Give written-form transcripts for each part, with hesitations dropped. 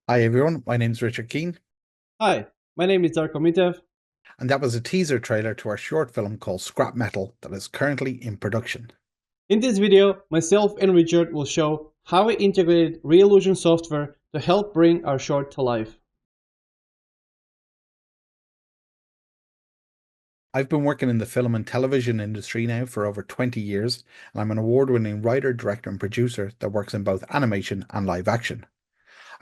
Hi everyone, my name's Richard Keane, Hi, my name is Darko Mitev. and that was a teaser trailer to our short film called Scrap Metal that is currently in production. In this video, myself and Richard will show how we integrated Reallusion software to help bring our short to life. I've been working in the film and television industry now for over 20 years, and I'm an award-winning writer, director, and producer that works in both animation and live action.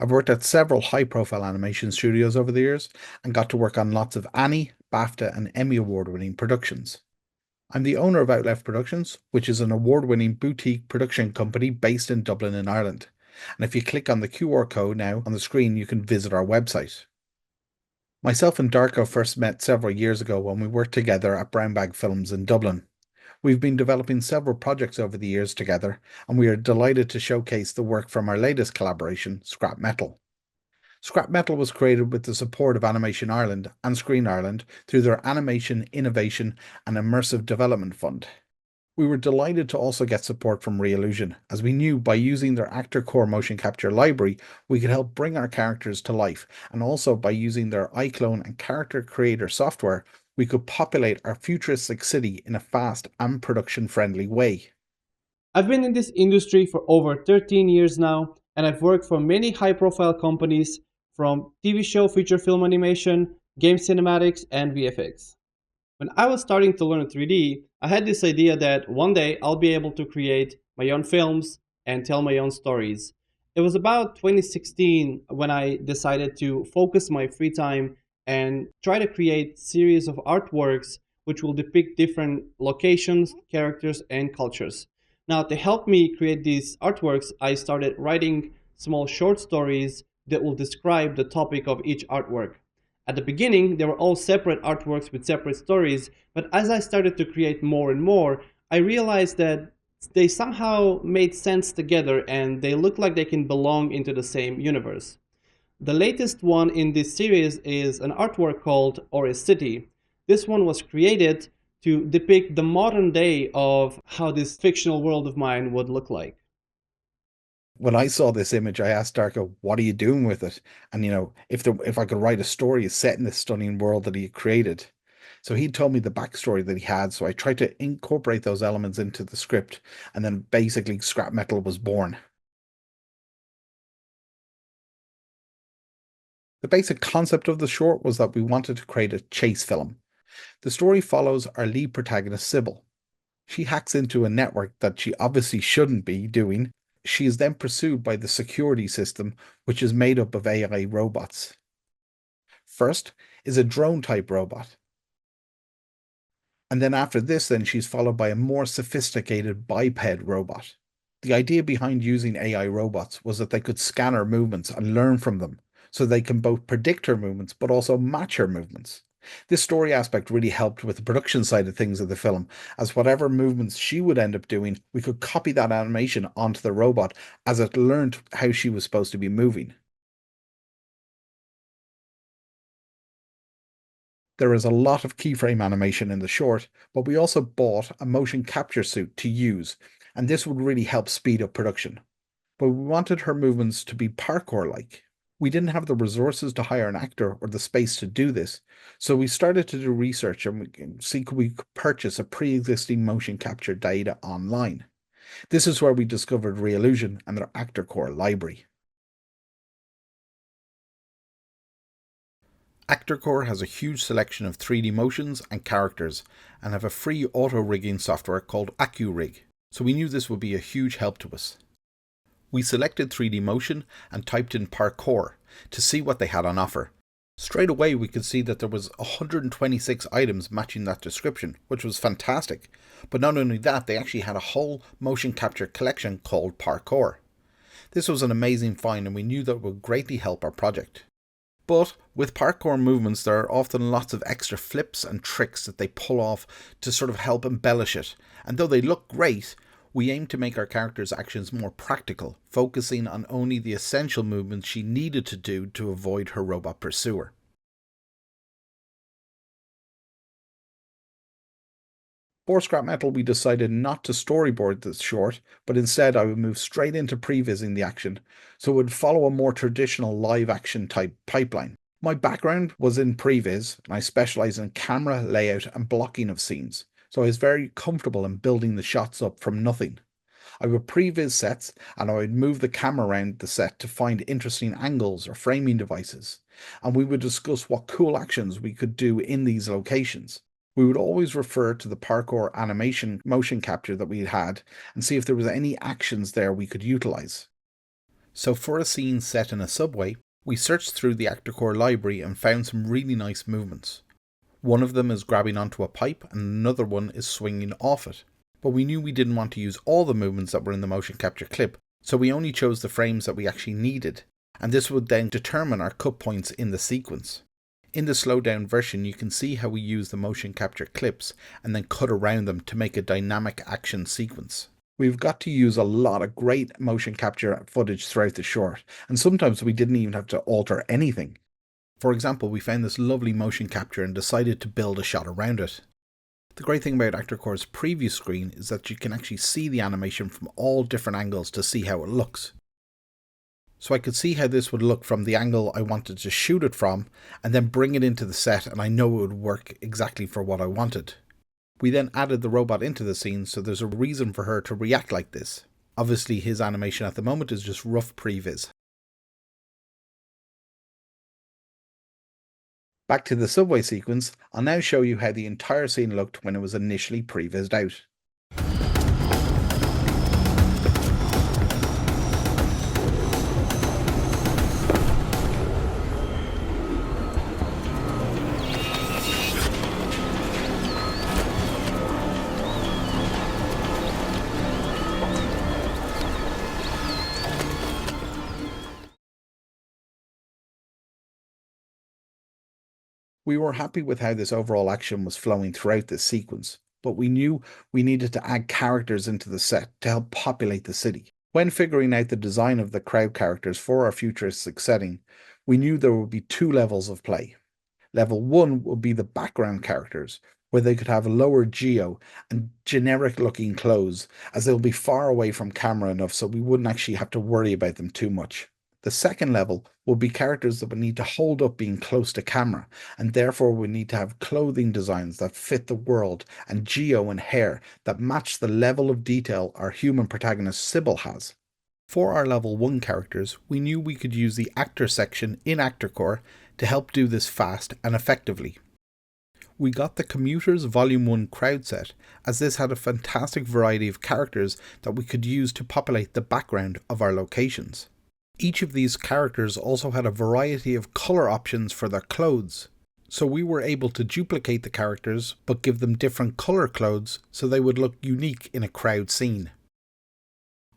I've worked at several high-profile animation studios over the years and got to work on lots of Annie, BAFTA, and Emmy award-winning productions. I'm the owner of Outlet Productions, which is an award-winning boutique production company based in Dublin in Ireland. And if you click on the QR code now on the screen, you can visit our website. Myself and Darko first met several years ago when we worked together at Brown Bag Films in Dublin. We've been developing several projects over the years together, and we are delighted to showcase the work from our latest collaboration, Scrap Metal. Scrap Metal was created with the support of Animation Ireland and Screen Ireland through their Animation Innovation and Immersive Development Fund. We were delighted to also get support from Reallusion, as we knew by using their ActorCore motion capture library, we could help bring our characters to life, and also by using their iClone and character creator software, we could populate our futuristic city in a fast and production-friendly way. I've been in this industry for over 13 years now, and I've worked for many high profile companies from TV show feature film animation, game cinematics, and VFX. When I was starting to learn 3D, I had this idea that one day I'll be able to create my own films and tell my own stories. It was about 2016 when I decided to focus my free time and try to create series of artworks which will depict different locations, characters, and cultures. Now, to help me create these artworks, I started writing small short stories that will describe the topic of each artwork. At the beginning, they were all separate artworks with separate stories, but as I started to create more and more, I realized that they somehow made sense together and they look like they can belong into the same universe. The latest one in this series is an artwork called Ore City. This one was created to depict the modern day of how this fictional world of mine would look like. When I saw this image, I asked Darko, "What are you doing with it?" And if I could write a story set in this stunning world that he had created. So he told me the backstory that he had. So I tried to incorporate those elements into the script, and then basically Scrap Metal was born. The basic concept of the short was that we wanted to create a chase film. The story follows our lead protagonist, Sybil. She hacks into a network that she obviously shouldn't be doing. She is then pursued by the security system, which is made up of AI robots. First is a drone type robot. And then after this, then she's followed by a more sophisticated biped robot. The idea behind using AI robots was that they could scan her movements and learn from them, so they can both predict her movements but also match her movements. This story aspect really helped with the production side of things of the film, as whatever movements she would end up doing, we could copy that animation onto the robot as it learned how she was supposed to be moving. There is a lot of keyframe animation in the short, but we also bought a motion capture suit to use, and this would really help speed up production. But we wanted her movements to be parkour-like. We didn't have the resources to hire an actor or the space to do this, so we started to do research and we can see could we purchase a pre-existing motion capture data online. This is where we discovered Reallusion and their ActorCore library. ActorCore has a huge selection of 3D motions and characters and have a free auto-rigging software called AccuRig, so we knew this would be a huge help to us. We selected 3D motion and typed in parkour to see what they had on offer. Straight away we could see that there was 126 items matching that description, which was fantastic. But not only that, they actually had a whole motion capture collection called Parkour. This was an amazing find and we knew that it would greatly help our project. But with parkour movements, there are often lots of extra flips and tricks that they pull off to sort of help embellish it. And though they look great, we aim to make our character's actions more practical, focusing on only the essential movements she needed to do to avoid her robot pursuer. For scrap metal, we decided not to storyboard this short, but instead I would move straight into prevising the action, so it would follow a more traditional live action type pipeline. My background was in previs, and I specialise in camera layout and blocking of scenes, so I was very comfortable in building the shots up from nothing. I would previs sets and I would move the camera around the set to find interesting angles or framing devices, and we would discuss what cool actions we could do in these locations. We would always refer to the parkour animation motion capture that we had and see if there was any actions there we could utilize. So for a scene set in a subway, we searched through the ActorCore library and found some really nice movements. One of them is grabbing onto a pipe and another one is swinging off it. But we knew we didn't want to use all the movements that were in the motion capture clip, so we only chose the frames that we actually needed, and this would then determine our cut points in the sequence. In the slowed down version, you can see how we use the motion capture clips and then cut around them to make a dynamic action sequence. We've got to use a lot of great motion capture footage throughout the short, and sometimes we didn't even have to alter anything. For example, we found this lovely motion capture and decided to build a shot around it. The great thing about ActorCore's preview screen is that you can actually see the animation from all different angles to see how it looks. So I could see how this would look from the angle I wanted to shoot it from, and then bring it into the set, and I know it would work exactly for what I wanted. We then added the robot into the scene, so there's a reason for her to react like this. Obviously his animation at the moment is just rough previs. Back to the subway sequence, I'll now show you how the entire scene looked when it was initially prevised out. We were happy with how this overall action was flowing throughout this sequence, but we knew we needed to add characters into the set to help populate the city. When figuring out the design of the crowd characters for our futuristic setting, we knew there would be two levels of play. Level 1 would be the background characters, where they could have lower geo and generic looking clothes, as they'll be far away from camera enough so we wouldn't actually have to worry about them too much. The second level will be characters that would need to hold up being close to camera, and therefore we need to have clothing designs that fit the world and geo and hair that match the level of detail our human protagonist Sybil has. For our level 1 characters, we knew we could use the actor section in ActorCore to help do this fast and effectively. We got the Commuters Volume 1 crowd set, as this had a fantastic variety of characters that we could use to populate the background of our locations. Each of these characters also had a variety of colour options for their clothes, so we were able to duplicate the characters but give them different colour clothes so they would look unique in a crowd scene.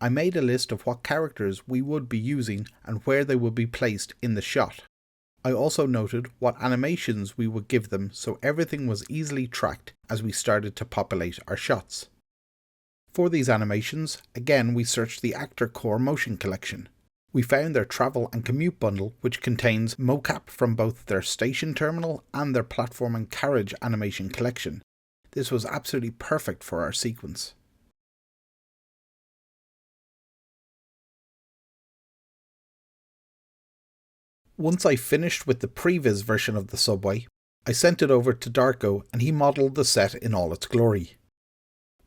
I made a list of what characters we would be using and where they would be placed in the shot. I also noted what animations we would give them so everything was easily tracked as we started to populate our shots. For these animations, again we searched the ActorCore motion collection. We found their travel and commute bundle, which contains mocap from both their station terminal and their platform and carriage animation collection. This was absolutely perfect for our sequence. Once I finished with the previs version of the subway, I sent it over to Darko and he modelled the set in all its glory.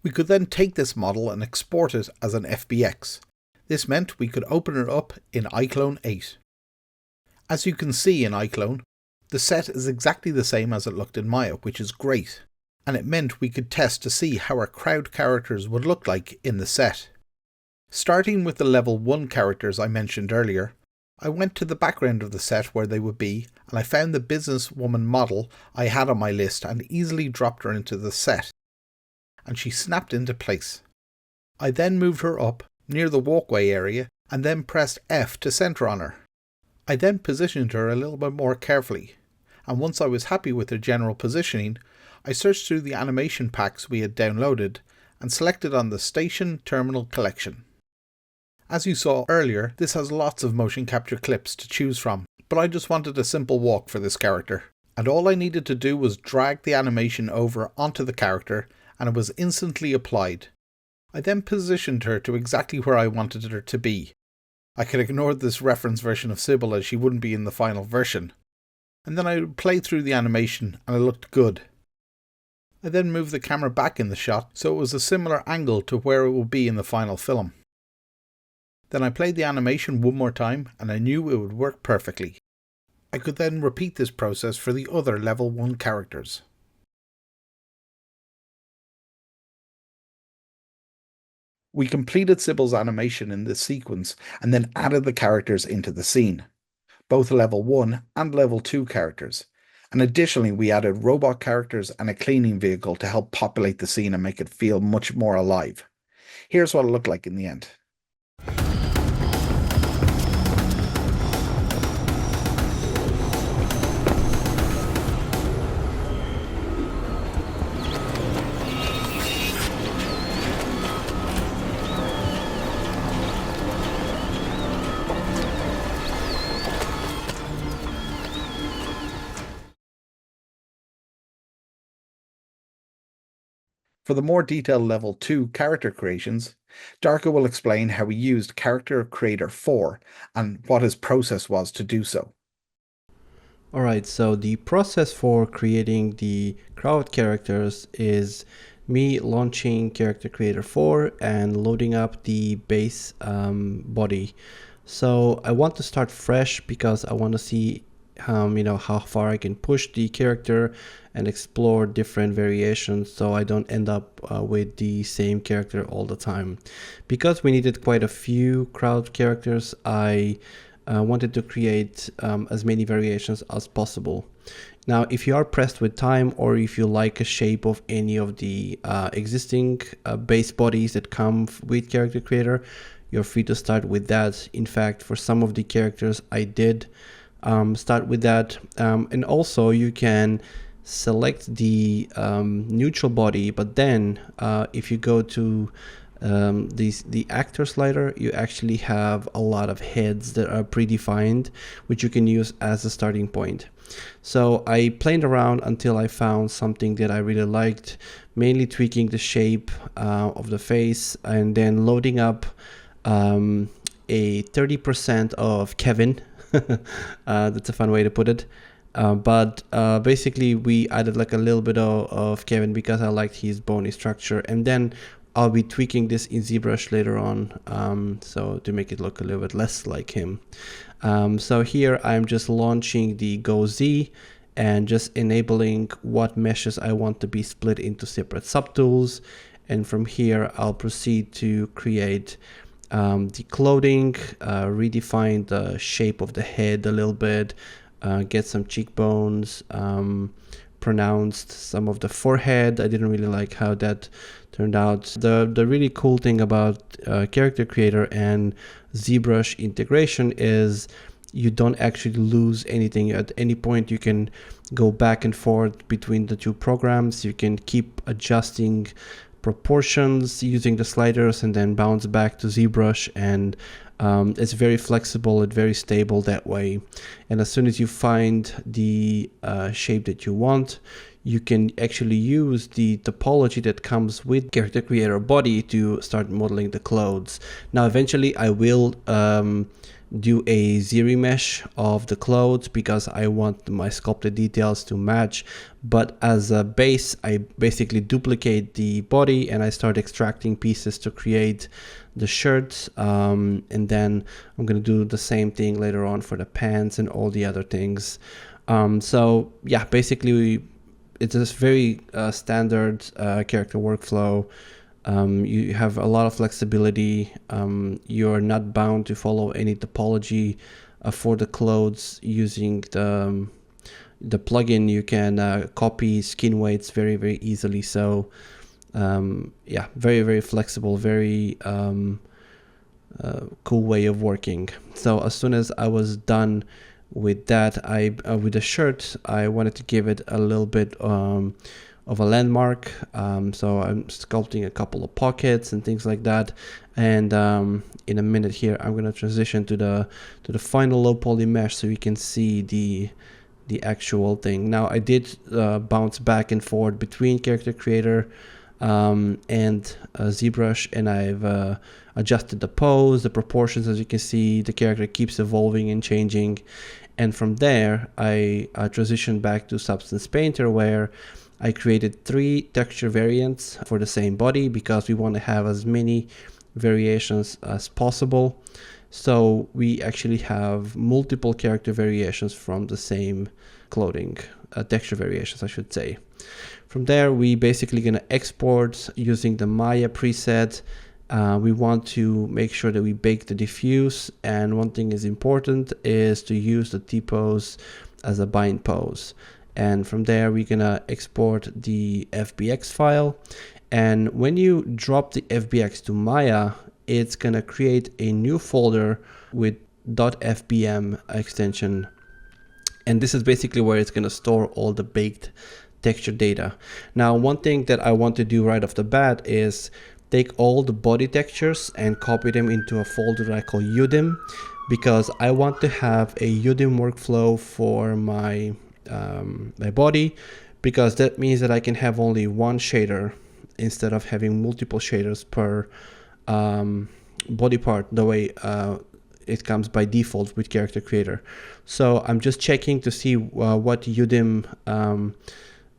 We could then take this model and export it as an FBX. This meant we could open it up in iClone 8. As you can see in iClone, the set is exactly the same as it looked in Maya, which is great, and it meant we could test to see how our crowd characters would look like in the set. Starting with the level 1 characters I mentioned earlier, I went to the background of the set where they would be, and I found the businesswoman model I had on my list and easily dropped her into the set, and she snapped into place. I then moved her up near the walkway area and then pressed F to centre on her. I then positioned her a little bit more carefully, and once I was happy with her general positioning, I searched through the animation packs we had downloaded and selected on the Station Terminal collection. As you saw earlier, this has lots of motion capture clips to choose from, but I just wanted a simple walk for this character, and all I needed to do was drag the animation over onto the character and it was instantly applied. I then positioned her to exactly where I wanted her to be. I could ignore this reference version of Sybil as she wouldn't be in the final version. And then I would play through the animation and it looked good. I then moved the camera back in the shot so it was a similar angle to where it would be in the final film. Then I played the animation one more time and I knew it would work perfectly. I could then repeat this process for the other level 1 characters. We completed Sybil's animation in this sequence and then added the characters into the scene, both level 1 and level 2 characters. And additionally, we added robot characters and a cleaning vehicle to help populate the scene and make it feel much more alive. Here's what it looked like in the end. For the more detailed level 2 character creations, Darko will explain how he used Character Creator 4 and what his process was to do so. Alright, so the process for creating the crowd characters is me launching Character Creator 4 and loading up the base body. So I want to start fresh because I want to see how far I can push the character and explore different variations so I don't end up with the same character all the time. Because we needed quite a few crowd characters, I wanted to create as many variations as possible. Now, if you are pressed with time or if you like a shape of any of the existing base bodies that come with Character Creator, you're free to start with that. In fact, for some of the characters, I did start with that. And also you can select the neutral body, but then if you go to the actor slider, you actually have a lot of heads that are predefined, which you can use as a starting point. So I played around until I found something that I really liked, mainly tweaking the shape of the face and then loading up a 30% of Kevin. That's a fun way to put it. But basically we added like a little bit of Kevin because I liked his bony structure, and then I'll be tweaking this in ZBrush later on, so to make it look a little bit less like him. So here I'm just launching the Go Z and just enabling what meshes I want to be split into separate subtools, and from here I'll proceed to create the clothing, redefine the shape of the head a little bit, get some cheekbones, pronounced some of the forehead. I didn't really like how that turned out. The really cool thing about Character Creator and ZBrush integration is you don't actually lose anything. At any point you can go back and forth between the two programs. You can keep adjusting proportions using the sliders and then bounce back to ZBrush, and it's very flexible and very stable that way. And as soon as you find the shape that you want, you can actually use the topology that comes with Character Creator body to start modeling the clothes. Now eventually I will do a zero mesh of the clothes because I want my sculpted details to match, but as a base I basically duplicate the body and I start extracting pieces to create the shirts, and then I'm going to do the same thing later on for the pants and all the other things. So yeah, basically it's a very standard character workflow. You have a lot of flexibility. You're not bound to follow any topology for the clothes. Using the plugin, you can copy skin weights very, very easily. So yeah, very, very flexible, very cool way of working. So as soon as I was done with that, with the shirt, I wanted to give it a little bit of a landmark, so I'm sculpting a couple of pockets and things like that, and in a minute here I'm going to transition to the final low poly mesh so you can see the actual thing. Now I did bounce back and forth between Character Creator and ZBrush, and I've adjusted the pose, the proportions. As you can see, the character keeps evolving and changing. And from there, I transitioned back to Substance Painter, where I created 3 texture variants for the same body because we want to have as many variations as possible. So we actually have multiple character variations from the same clothing, texture variations, I should say. From there, we basically going to export using the Maya preset. We want to make sure that we bake the diffuse, and one thing is important is to use the T-pose as a bind pose. And from there, we're gonna export the FBX file. And when you drop the FBX to Maya, it's gonna create a new folder with .fbm extension. And this is basically where it's gonna store all the baked texture data. Now, one thing that I want to do right off the bat is take all the body textures and copy them into a folder that I call UDIM, because I want to have a UDIM workflow for my body, because that means that I can have only one shader instead of having multiple shaders per body part, the way it comes by default with Character Creator. So I'm just checking to see what UDIM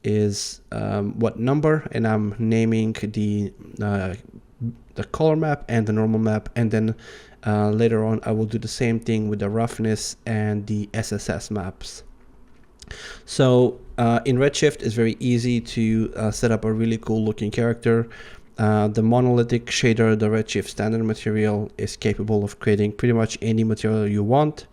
is, what number, and I'm naming the color map and the normal map, and then later on I will do the same thing with the roughness and the SSS maps. So in Redshift, it's very easy to set up a really cool looking character. The monolithic shader, the Redshift standard material, is capable of creating pretty much any material you want.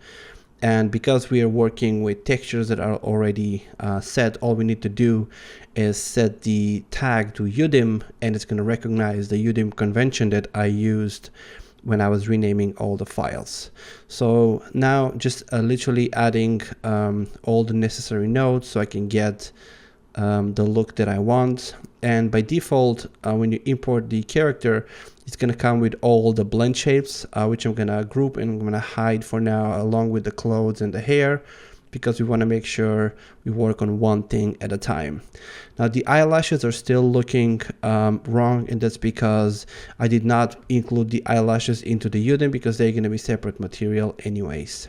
And because we are working with textures that are already set, all we need to do is set the tag to UDIM, and it's going to recognize the UDIM convention that I used when I was renaming all the files. So now just literally adding all the necessary nodes so I can get the look that I want. And by default, when you import the character, it's going to come with all the blend shapes, which I'm going to group and I'm going to hide for now, along with the clothes and the hair, because we want to make sure we work on one thing at a time. Now the eyelashes are still looking wrong, and that's because I did not include the eyelashes into the UDIM because they're going to be separate material anyways.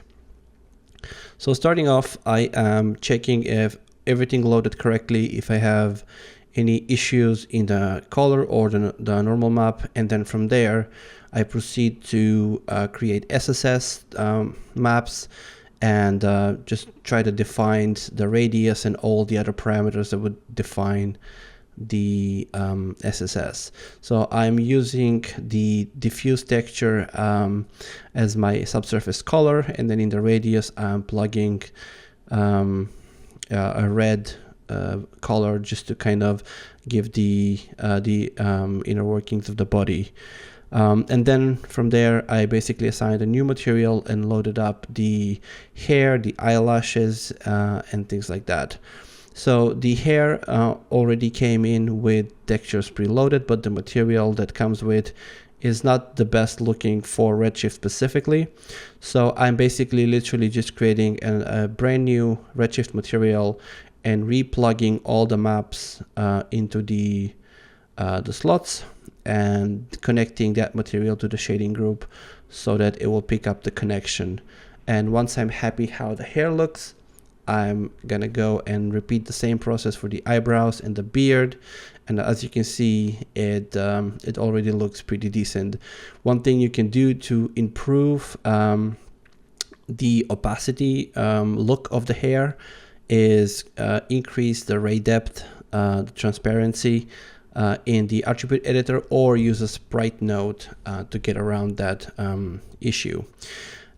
So starting off, I am checking if everything loaded correctly, if I have any issues in the color or the normal map, and then from there I proceed to create SSS maps and just try to define the radius and all the other parameters that would define the SSS. So I'm using the diffuse texture as my subsurface color, and then in the radius I'm plugging a red color just to kind of give the inner workings of the body. And then from there, I basically assigned a new material and loaded up the hair, the eyelashes, and things like that. So the hair already came in with textures preloaded, but the material that comes with is not the best looking for Redshift specifically. So I'm basically literally just creating a brand new Redshift material and replugging all the maps into the slots and connecting that material to the shading group so that it will pick up the connection. And once I'm happy how the hair looks, I'm gonna go and repeat the same process for the eyebrows and the beard. And as you can see, it already looks pretty decent. One thing you can do to improve the opacity look of the hair is increase the ray depth, the transparency in the attribute editor, or use a sprite node to get around that issue.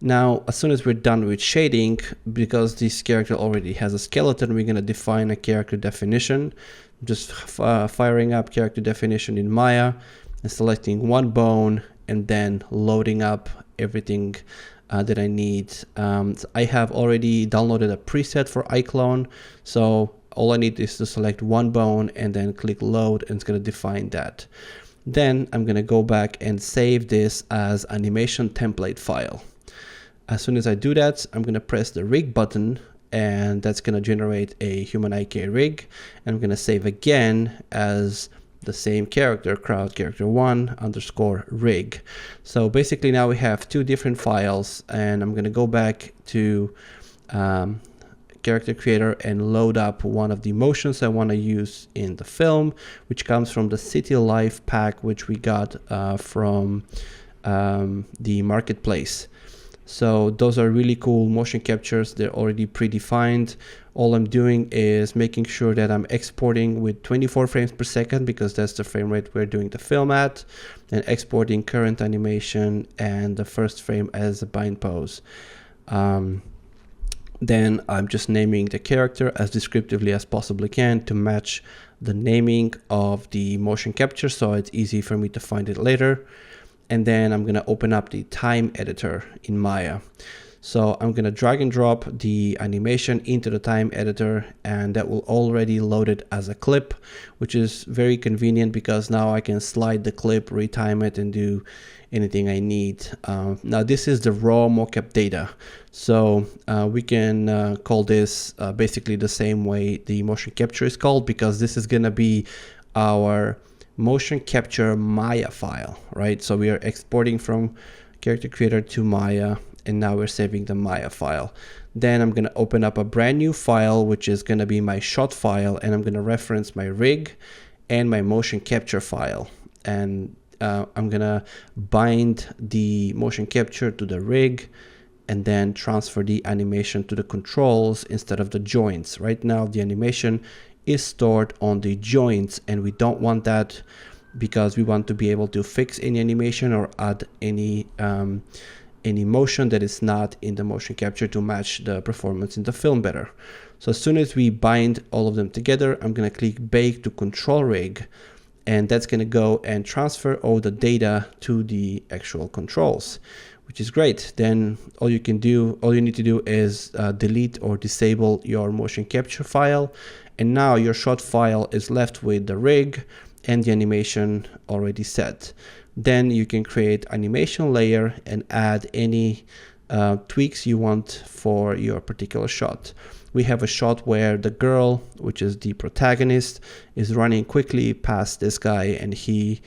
Now, as soon as we're done with shading, because this character already has a skeleton, we're going to define a character definition. Just firing up character definition in Maya and selecting one bone, and then loading up everything that I need. So I have already downloaded a preset for iClone, so all I need is to select one bone and then click load, and it's going to define that. Then I'm going to go back and save this as animation template file. As soon as I do that, I'm going to press the rig button, and that's going to generate a human IK rig. And I'm going to save again as the same character, crowd character 1 underscore rig. So basically now we have two different files, and I'm going to go back to character creator and load up one of the motions I want to use in the film, which comes from the City Life pack, which we got from the marketplace. So those are really cool motion captures. They're already predefined. All I'm doing is making sure that I'm exporting with 24 frames per second, because that's the frame rate we're doing the film at, and exporting current animation and the first frame as a bind pose. Then I'm just naming the character as descriptively as possibly can to match the naming of the motion capture, so it's easy for me to find it later. And then I'm going to open up the time editor in Maya. So I'm going to drag and drop the animation into the time editor, and that will already load it as a clip, which is very convenient because now I can slide the clip, retime it, and do anything I need. Now this is the raw mocap data. So we can call this basically the same way the motion capture is called, because this is going to be our motion capture Maya file, right? So we are exporting from character creator to Maya, and now we're saving the Maya file. Then I'm going to open up a brand new file, which is going to be my shot file, and I'm going to reference my rig and my motion capture file. And I'm going to bind the motion capture to the rig and then transfer the animation to the controls instead of the joints. Right now, the animation is stored on the joints, and we don't want that because we want to be able to fix any animation or add any motion that is not in the motion capture to match the performance in the film better. So as soon as we bind all of them together, I'm going to click bake to control rig, and that's going to go and transfer all the data to the actual controls, which is great. Then all you need to do is delete or disable your motion capture file, and now your shot file is left with the rig and the animation already set. Then you can create animation layer and add any tweaks you want for your particular shot. We have a shot where the girl, which is the protagonist, is running quickly past this guy, and he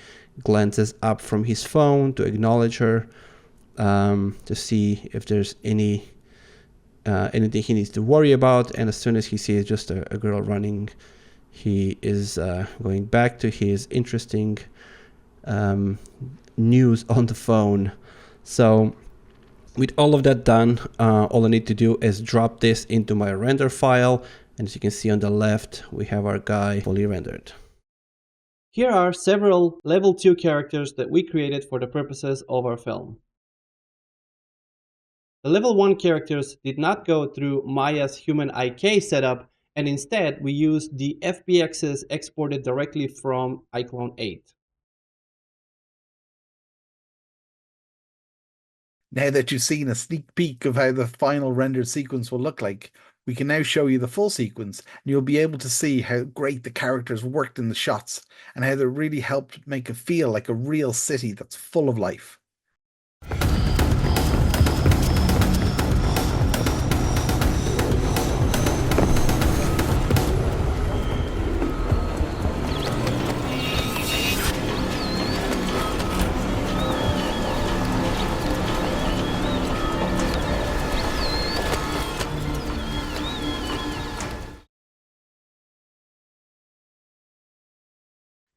glances up from his phone to acknowledge her, to see if there's anything he needs to worry about. And as soon as he sees just a girl running, he is going back to his interesting news on the phone. So with all of that done, all I need to do is drop this into my render file, and as you can see on the left, we have our guy fully rendered. Here are several level 2 characters that we created for the purposes of our film. The level 1 characters did not go through Maya's human IK setup, and instead we used the FBXs exported directly from iClone 8. Now that you've seen a sneak peek of how the final rendered sequence will look like, we can now show you the full sequence, and you'll be able to see how great the characters worked in the shots and how they really helped make it feel like a real city that's full of life.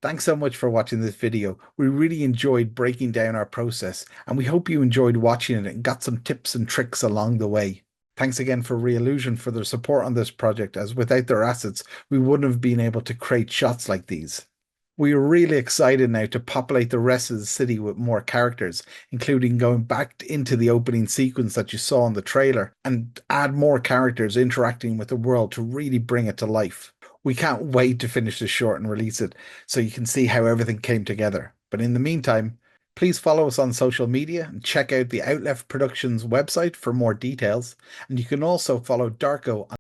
Thanks so much for watching this video. We really enjoyed breaking down our process, and we hope you enjoyed watching it and got some tips and tricks along the way. Thanks again for Reallusion for their support on this project, as without their assets, we wouldn't have been able to create shots like these. We are really excited now to populate the rest of the city with more characters, including going back into the opening sequence that you saw in the trailer and add more characters interacting with the world to really bring it to life. We can't wait to finish this short and release it so you can see how everything came together. But in the meantime, please follow us on social media and check out the Outleft Productions website for more details. And you can also follow Darko on